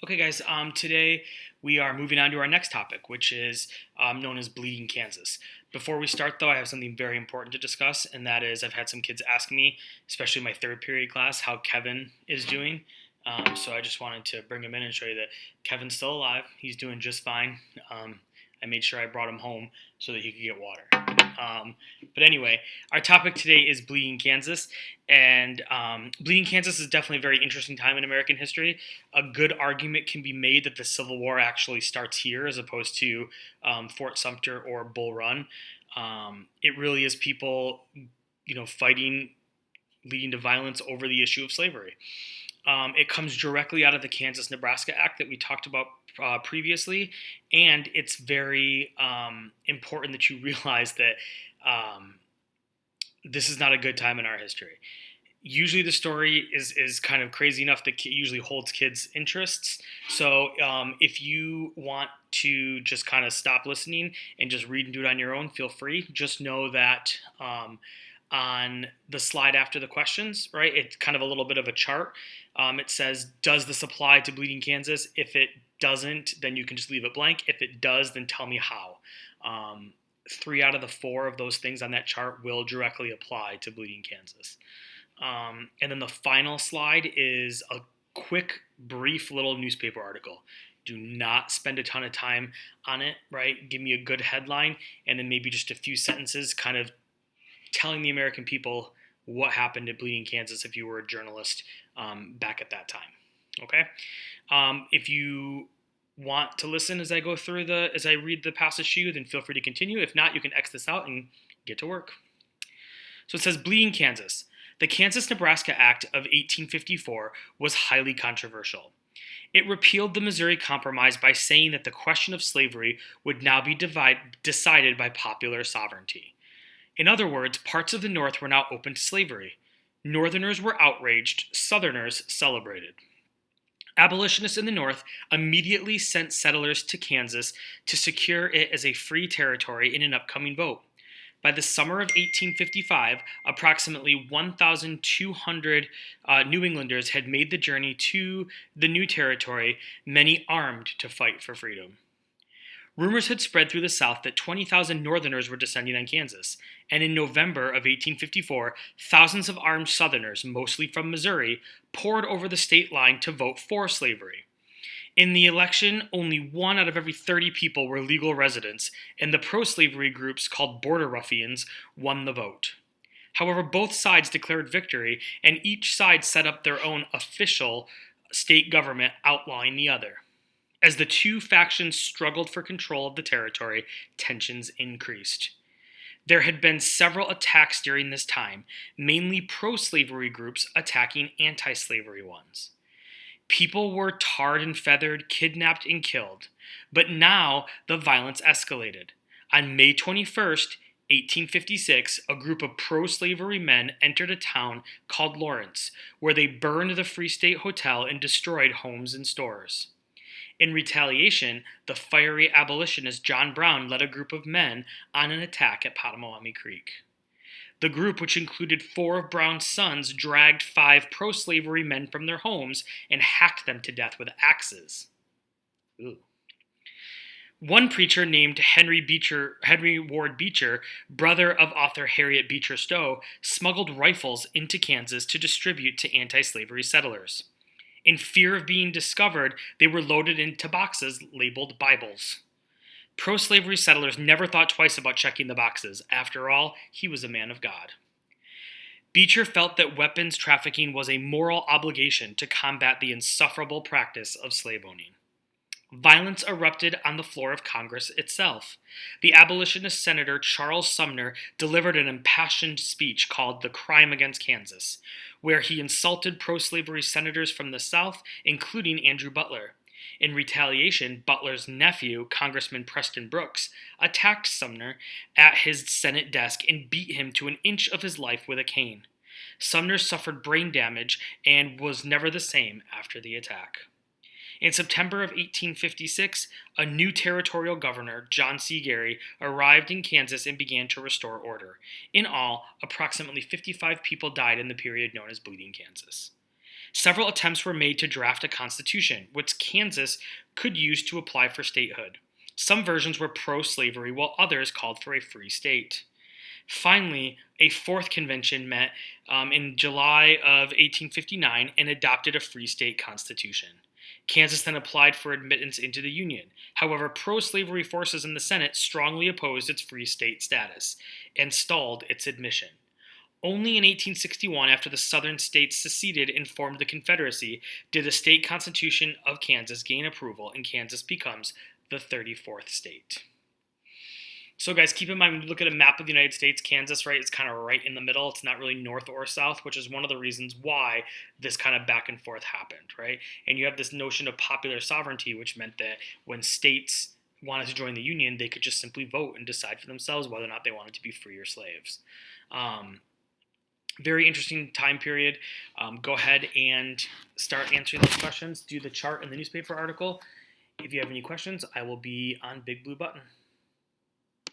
Okay, guys. Today we are moving on to our next topic, which is known as Bleeding Kansas. Before we start, though, I have something very important to discuss, and that is I've had some kids ask me, especially my third period class, how Kevin is doing. So I just wanted to bring him in and show you that Kevin's still alive. He's doing just fine. I made sure I brought him home so that he could get water. But anyway, our topic today is Bleeding Kansas, and Bleeding Kansas is definitely a very interesting time in American history. A good argument can be made that the Civil War actually starts here as opposed to Fort Sumter or Bull Run. It really is people, fighting, leading to violence over the issue of slavery. It comes directly out of the Kansas-Nebraska Act that we talked about previously, and it's very important that you realize that this is not a good time in our history. Usually the story is kind of crazy enough that it usually holds kids' interests. So if you want to just kind of stop listening and just read and do it on your own, feel free. Just know that on the slide after the questions, right, it's kind of a little bit of a chart. It says, does this apply to Bleeding Kansas? If it doesn't, then you can just leave it blank. If it does, then tell me how. 3 out of the 4 of those things on that chart will directly apply to Bleeding Kansas. And then the final slide is a quick, brief little newspaper article. Do not spend a ton of time on it, right? Give me a good headline and then maybe just a few sentences kind of telling the American people what happened at Bleeding Kansas if you were a journalist back at that time. Okay? If you want to listen as I go through as I read the passage to you, then feel free to continue. If not, you can X this out and get to work. So it says, Bleeding Kansas. The Kansas-Nebraska Act of 1854 was highly controversial. It repealed the Missouri Compromise by saying that the question of slavery would now be decided by popular sovereignty. In other words, parts of the North were now open to slavery. Northerners were outraged, Southerners celebrated. Abolitionists in the North immediately sent settlers to Kansas to secure it as a free territory in an upcoming vote. By the summer of 1855, approximately 1,200 New Englanders had made the journey to the new territory, many armed to fight for freedom. Rumors had spread through the South that 20,000 Northerners were descending on Kansas, and in November of 1854, thousands of armed Southerners, mostly from Missouri, poured over the state line to vote for slavery. In the election, only 1 out of every 30 people were legal residents, and the pro-slavery groups called Border Ruffians won the vote. However, both sides declared victory, and each side set up their own official state government outlawing the other. As the two factions struggled for control of the territory, tensions increased. There had been several attacks during this time, mainly pro-slavery groups attacking anti-slavery ones. People were tarred and feathered, kidnapped, and killed. But now the violence escalated. On May 21st, 1856, a group of pro-slavery men entered a town called Lawrence, where they burned the Free State Hotel and destroyed homes and stores. In retaliation, the fiery abolitionist John Brown led a group of men on an attack at Potawatomi Creek. The group, which included 4 of Brown's sons, dragged 5 pro-slavery men from their homes and hacked them to death with axes. Ooh. One preacher named Henry Ward Beecher, brother of author Harriet Beecher Stowe, smuggled rifles into Kansas to distribute to anti-slavery settlers. In fear of being discovered, they were loaded into boxes labeled Bibles. Pro-slavery settlers never thought twice about checking the boxes. After all, he was a man of God. Beecher felt that weapons trafficking was a moral obligation to combat the insufferable practice of slave owning. Violence erupted on the floor of Congress itself. The abolitionist Senator Charles Sumner delivered an impassioned speech called The Crime Against Kansas, where he insulted pro-slavery senators from the South, including Andrew Butler. In retaliation, Butler's nephew, Congressman Preston Brooks, attacked Sumner at his Senate desk and beat him to an inch of his life with a cane. Sumner suffered brain damage and was never the same after the attack. In September of 1856, a new territorial governor, John C. Gary, arrived in Kansas and began to restore order. In all, approximately 55 people died in the period known as Bleeding Kansas. Several attempts were made to draft a constitution, which Kansas could use to apply for statehood. Some versions were pro-slavery, while others called for a free state. Finally, a fourth convention met in July of 1859 and adopted a free state constitution. Kansas then applied for admittance into the Union. However, pro-slavery forces in the Senate strongly opposed its free state status and stalled its admission. Only in 1861, after the southern states seceded and formed the Confederacy, did the state constitution of Kansas gain approval, and Kansas becomes the 34th state. So guys, keep in mind, when you look at a map of the United States, Kansas, right, is kind of right in the middle. It's not really north or south, which is one of the reasons why this kind of back and forth happened, right? And you have this notion of popular sovereignty, which meant that when states wanted to join the Union, they could just simply vote and decide for themselves whether or not they wanted to be free or slaves. Very interesting time period. Go ahead and start answering those questions. Do the chart in the newspaper article. If you have any questions, I will be on Big Blue Button.